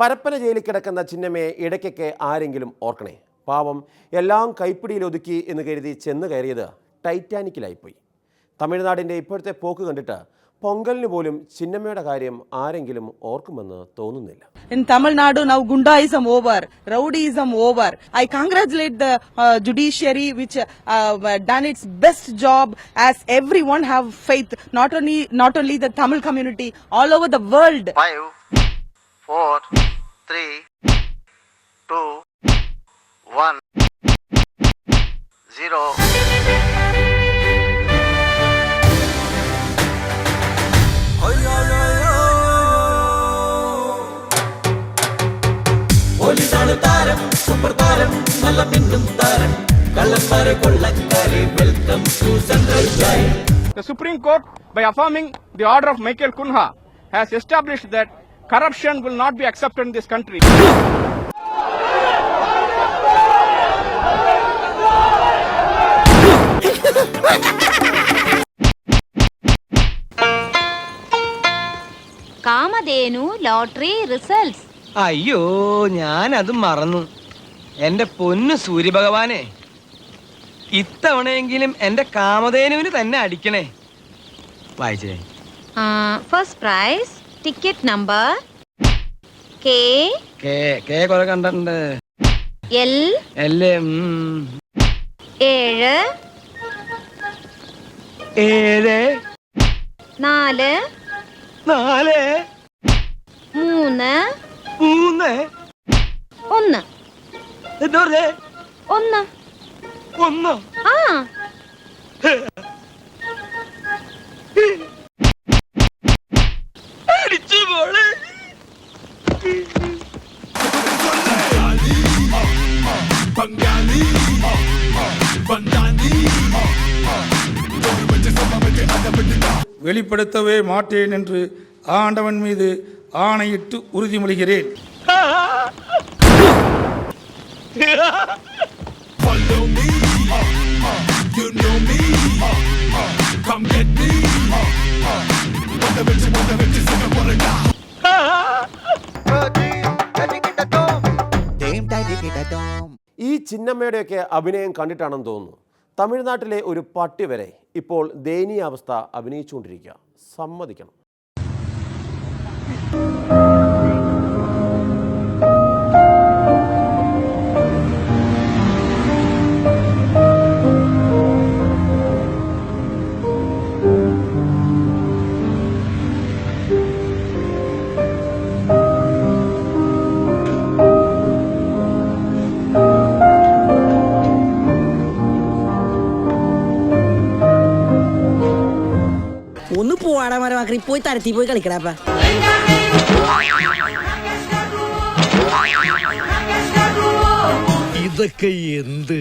പരപ്പന ജയിലിൽ കിടക്കുന്ന ചിന്നമ്മയെ ഇടയ്ക്കൊക്കെ ആരെങ്കിലും ഓർക്കണേ. പാവം എല്ലാം കൈപ്പിടിയിൽ ഒതുക്കി എന്ന് കരുതി ചെന്ന് കയറിയത് ടൈറ്റാനിക്കിലായിപ്പോയി. തമിഴ്നാടിൻ്റെ ഇപ്പോഴത്തെ പോക്ക് കണ്ടിട്ട് പൊങ്കലിന് പോലും ചിന്നമ്മയുടെ കാര്യം ആരെങ്കിലും ഓർക്കുമെന്ന് തോന്നുന്നില്ല. In Tamil Nadu now Gundaism over, rowdyism over. I congratulate the judiciary which done its best job, as everyone have faith, not only the Tamil community, all over the world. 5, 4, 3, 2, 1, 0. Super താരം നല്ല മിന്നും താരം കള്ളന്മാരെ കൊള്ളക്കാരെ welcome to central jail. The Supreme Court, by affirming the order of Michael Kunha, has established that corruption will not be accepted in this country. Kamadhenu lottery results. അയ്യോ, ഞാനത് മറന്നു. എന്റെ പൊന്നു സൂര്യഭഗവാനെ, ഇത്തവണയെങ്കിലും എന്റെ കാമധേനുവിന് തന്നെ അടിക്കണേ. വായിച്ചേ. First prize ticket number K കുറെ കണ്ടിട്ടുണ്ട്. എൽ 7 4 4 3 3 1 എന്താ പറഞ്ഞേ? 1 1. ആ അടിച്ചു പോളെ. வெளிப்படுத்தவே மாட்டேன் என்று ஆண்டவன் மீது ஆணையிட்டு உறுதிமொழிகிறேன். ഈ ചിന്നമ്മയുടെയൊക്കെ അഭിനയം കണ്ടിട്ടാണെന്ന് തോന്നുന്നു തമിഴ്നാട്ടിലെ ഒരു പട്ടി വരെ ഇപ്പോൾ ദയനീയാവസ്ഥ അഭിനയിച്ചുകൊണ്ടിരിക്കുക. സമ്മതിക്കണം. ഒന്ന് പോവാടാ മരമാക്കി പോയി തരത്തി പോയി കളിക്കടാ. ഇതൊക്കെ എന്ത്